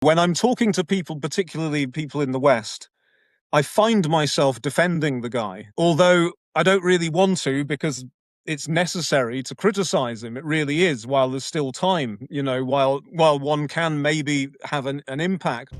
When I'm talking to people, particularly people in the West, I find myself defending the guy, although I don't really want to because it's necessary to criticize him. It really is, while there's still time, while one can maybe have an impact.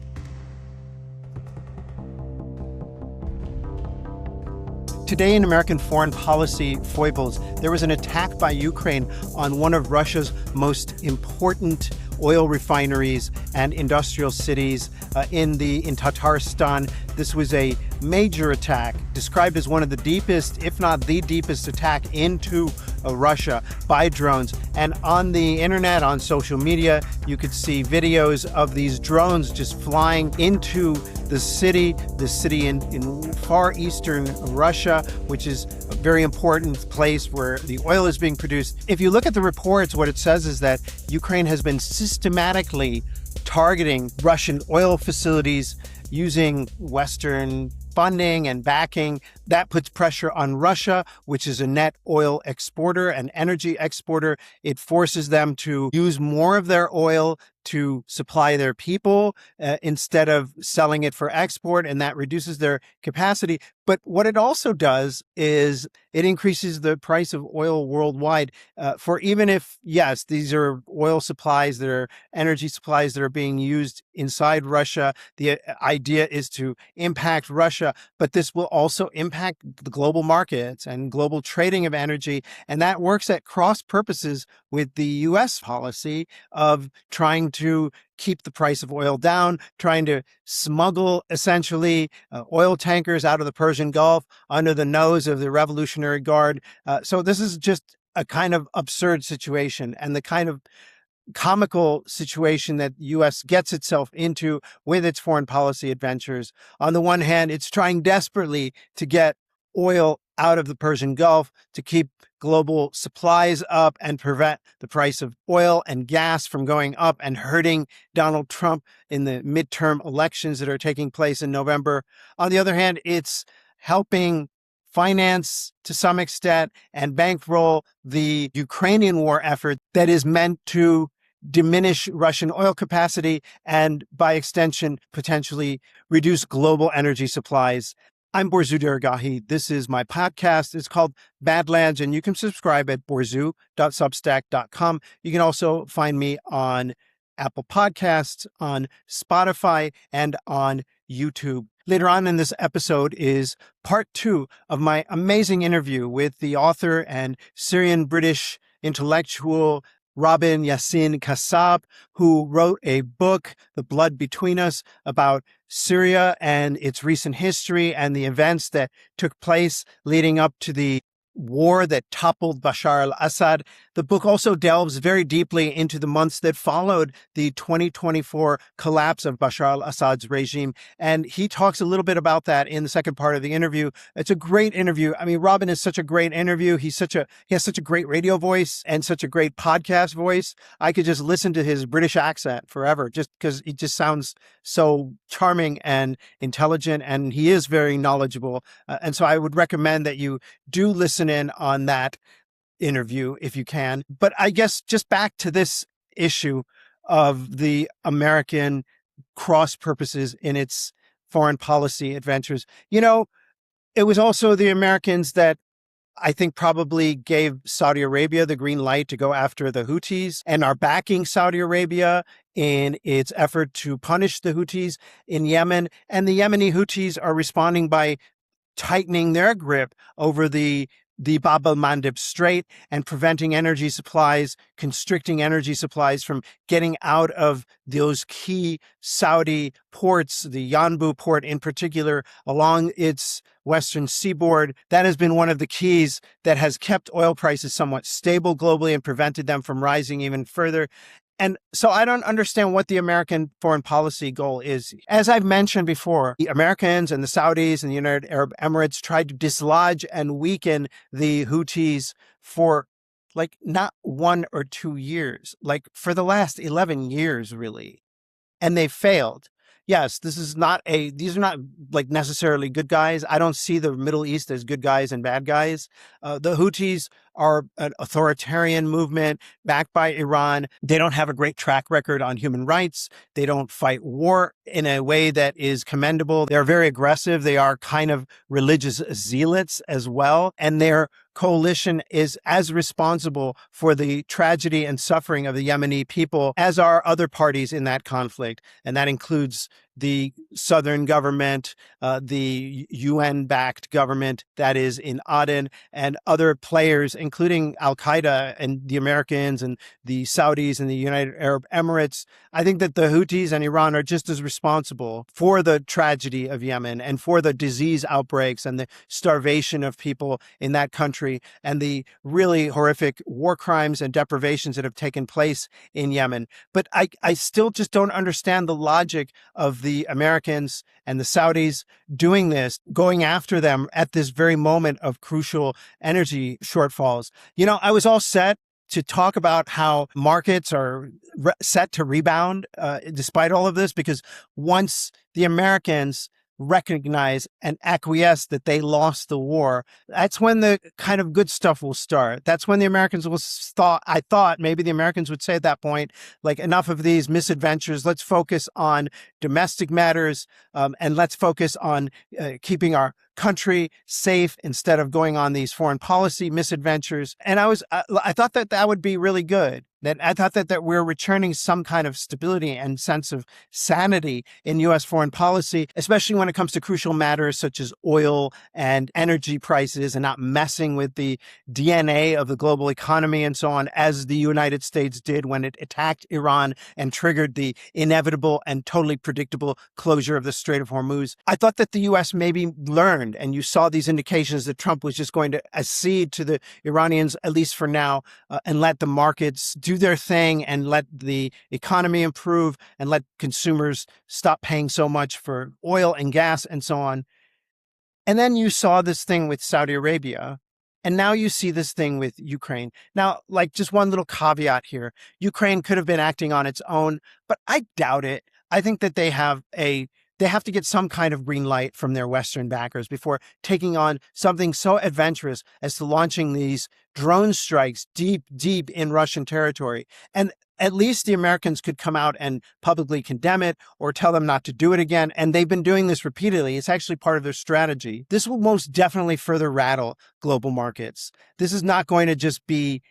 Today in American foreign policy foibles, there was an attack by Ukraine on one of Russia's most important oil refineries and industrial cities in Tatarstan. This was a major attack, described as one of the deepest, if not the deepest attack into Russia by drones. And on the internet, on social media, you could see videos of these drones just flying into the city in far eastern Russia, which is a very important place where the oil is being produced. If you look at the reports, what it says is that Ukraine has been systematically targeting Russian oil facilities using Western funding and backing. That puts pressure on Russia, which is a net oil exporter and energy exporter. It forces them to use more of their oil to supply their people instead of selling it for export, and that reduces their capacity. But what it also does is it increases the price of oil worldwide for even if, yes, these are oil supplies that are energy supplies that are being used inside Russia. The idea is to impact Russia, but this will also impact the global markets and global trading of energy. And that works at cross purposes with the U.S. policy of trying to keep the price of oil down, trying to smuggle essentially oil tankers out of the Persian Gulf under the nose of the Revolutionary Guard. So this is just a kind of absurd situation and the kind of comical situation that the U.S. gets itself into with its foreign policy adventures. On the one hand, it's trying desperately to get oil out of the Persian Gulf to keep global supplies up and prevent the price of oil and gas from going up and hurting Donald Trump in the midterm elections that are taking place in November. On the other hand, it's helping finance to some extent and bankroll the Ukrainian war effort that is meant to diminish Russian oil capacity and, by extension, potentially reduce global energy supplies. I'm Borzu Dergahi. This is my podcast. It's called Badlands, and you can subscribe at borzu.substack.com. You can also find me on Apple Podcasts, on Spotify, and on YouTube. Later on in this episode is part 2 of my amazing interview with the author and Syrian-British intellectual Robin Yassin Kassab, who wrote a book, The Blood Between Us, about Syria and its recent history and the events that took place leading up to the war that toppled Bashar al-Assad. The book also delves very deeply into the months that followed the 2024 collapse of Bashar al-Assad's regime. And he talks a little bit about that in the second part of the interview. It's a great interview. I mean, Robin is such a great interview. He has such a great radio voice and such a great podcast voice. I could just listen to his British accent forever just because he just sounds so charming and intelligent, and he is very knowledgeable. And so I would recommend that you do listen in on that interview if you can. But I guess just back to this issue of the American cross purposes in its foreign policy adventures. You know, it was also the Americans that I think probably gave Saudi Arabia the green light to go after the Houthis and are backing Saudi Arabia in its effort to punish the Houthis in Yemen. And the Yemeni Houthis are responding by tightening their grip over the Bab el-Mandeb Strait and preventing energy supplies, constricting energy supplies from getting out of those key Saudi ports, the Yanbu port in particular, along its western seaboard. That has been one of the keys that has kept oil prices somewhat stable globally and prevented them from rising even further. And so I don't understand what the American foreign policy goal is. As I've mentioned before, the Americans and the Saudis and the United Arab Emirates tried to dislodge and weaken the Houthis for like not 1 or 2 years, like for the last 11 years, really. And they failed. Yes, these are not like necessarily good guys. I don't see the Middle East as good guys and bad guys. The Houthis are an authoritarian movement backed by Iran. They don't have a great track record on human rights. They don't fight war in a way that is commendable. They're very aggressive. They are kind of religious zealots as well. And their coalition is as responsible for the tragedy and suffering of the Yemeni people as are other parties in that conflict. And that includes the southern government, the UN-backed government that is in Aden, and other players, including al-Qaeda and the Americans and the Saudis and the United Arab Emirates. I think that the Houthis and Iran are just as responsible for the tragedy of Yemen and for the disease outbreaks and the starvation of people in that country and the really horrific war crimes and deprivations that have taken place in Yemen. But I still just don't understand the logic of the Americans and the Saudis doing this, going after them at this very moment of crucial energy shortfalls. You know, I was all set to talk about how markets are set to rebound despite all of this, because once the Americans recognize and acquiesce that they lost the war, that's when the kind of good stuff will start. That's when the Americans will I thought maybe the Americans would say at that point, like, enough of these misadventures. Let's focus on domestic matters, and let's focus on keeping our country safe instead of going on these foreign policy misadventures. And I thought that that would be really good. That I thought that we're returning some kind of stability and sense of sanity in U.S. foreign policy, especially when it comes to crucial matters such as oil and energy prices, and not messing with the DNA of the global economy and so on, as the United States did when it attacked Iran and triggered the inevitable and totally predictable closure of the Strait of Hormuz. I thought that the U.S. maybe learned, and you saw these indications that Trump was just going to accede to the Iranians, at least for now, and let the markets do their thing and let the economy improve and let consumers stop paying so much for oil and gas and so on. And then you saw this thing with Saudi Arabia, and now you see this thing with Ukraine. Now, like, just one little caveat here. Ukraine could have been acting on its own, but I doubt it. I think that they have to get some kind of green light from their Western backers before taking on something so adventurous as to launching these drone strikes deep, deep in Russian territory. And at least the Americans could come out and publicly condemn it or tell them not to do it again. And they've been doing this repeatedly. It's actually part of their strategy. This will most definitely further rattle global markets. This is not going to just be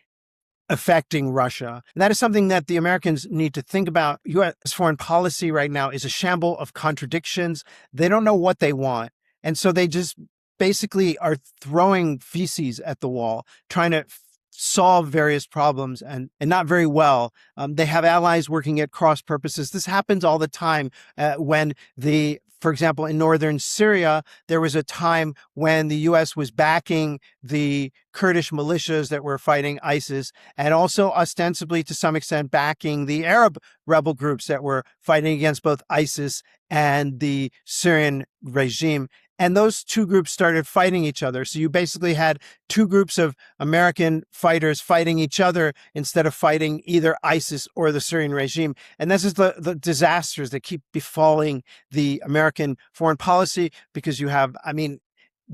affecting Russia. And that is something that the Americans need to think about. U.S. foreign policy right now is a shamble of contradictions. They don't know what they want. And so they just basically are throwing feces at the wall, trying to solve various problems, and not very well. They have allies working at cross purposes. This happens all the time for example, in northern Syria, there was a time when the U.S. was backing the Kurdish militias that were fighting ISIS, and also ostensibly, to some extent, backing the Arab rebel groups that were fighting against both ISIS and the Syrian regime. And those two groups started fighting each other. So you basically had two groups of American fighters fighting each other instead of fighting either ISIS or the Syrian regime. And this is the disasters that keep befalling the American foreign policy, because you have,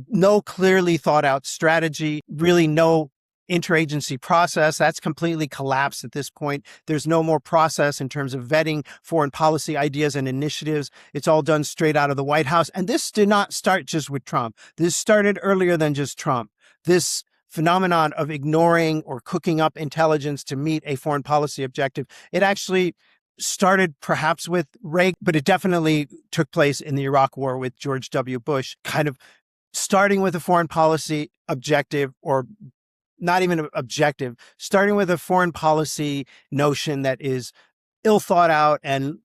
no clearly thought out strategy, really no interagency process. That's completely collapsed at this point. There's no more process in terms of vetting foreign policy ideas and initiatives. It's all done straight out of the White House. And this did not start just with Trump. This started earlier than just Trump. This phenomenon of ignoring or cooking up intelligence to meet a foreign policy objective, it actually started perhaps with Reagan, but it definitely took place in the Iraq War with George W. Bush, kind of starting with a foreign policy objective, or not even an objective, starting with a foreign policy notion that is ill thought out and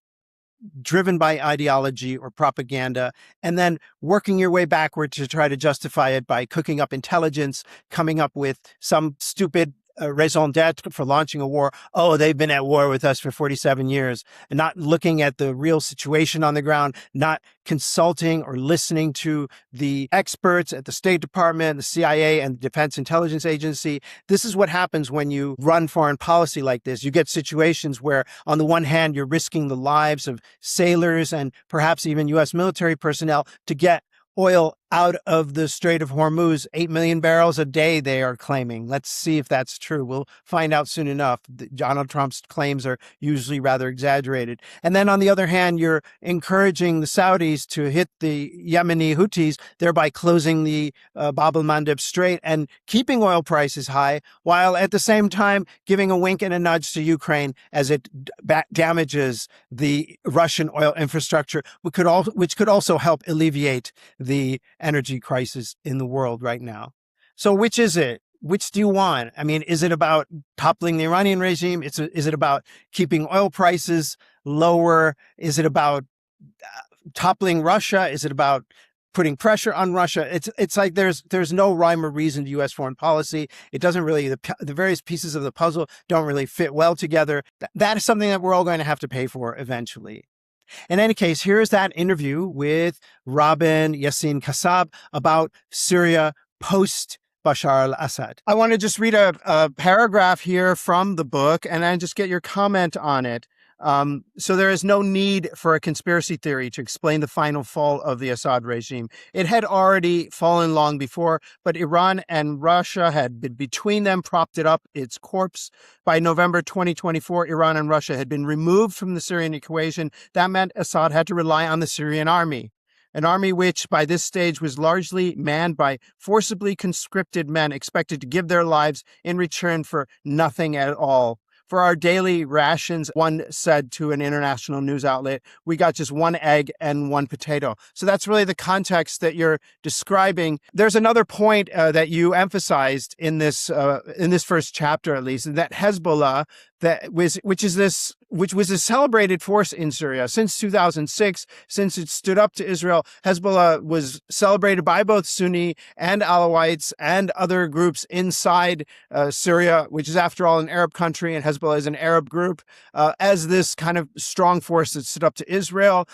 driven by ideology or propaganda, and then working your way backward to try to justify it by cooking up intelligence, coming up with some stupid raison d'etre for launching a war. Oh, they've been at war with us for 47 years, and not looking at the real situation on the ground, not consulting or listening to the experts at the State Department, the CIA, and the Defense Intelligence Agency. This is what happens when you run foreign policy like this. You get situations where, on the one hand, you're risking the lives of sailors and perhaps even U.S. military personnel to get oil out of the Strait of Hormuz, 8 million barrels a day, they are claiming. Let's see if that's true. We'll find out soon enough. Donald Trump's claims are usually rather exaggerated. And then on the other hand, you're encouraging the Saudis to hit the Yemeni Houthis, thereby closing the Bab el-Mandeb Strait and keeping oil prices high, while at the same time giving a wink and a nudge to Ukraine as it damages the Russian oil infrastructure, which could also help alleviate the energy crisis in the world right now. So which is it? Which do you want? I mean, is it about toppling the Iranian regime? Is it about keeping oil prices lower? Is it about toppling Russia? Is it about putting pressure on Russia? It's like there's no rhyme or reason to U.S. foreign policy. It doesn't really, the various pieces of the puzzle don't really fit well together. That is something that we're all going to have to pay for eventually. In any case, here's that interview with Robin Yassin Kassab about Syria post Bashar al-Assad. I want to just read a paragraph here from the book and then just get your comment on it. So there is no need for a conspiracy theory to explain the final fall of the Assad regime. It had already fallen long before, but Iran and Russia had been between them, propped it up, its corpse. By November 2024, Iran and Russia had been removed from the Syrian equation. That meant Assad had to rely on the Syrian army. An army which, by this stage, was largely manned by forcibly conscripted men expected to give their lives in return for nothing at all. For our daily rations, one said to an international news outlet, we got just one egg and one potato. So that's really the context that you're describing. There's another point that you emphasized in this first chapter, at least, that Hezbollah, which was a celebrated force in Syria since 2006, since it stood up to Israel. Hezbollah was celebrated by both Sunni and Alawites and other groups inside Syria, which is, after all, an Arab country, and Hezbollah is an Arab group, as this kind of strong force that stood up to Israel.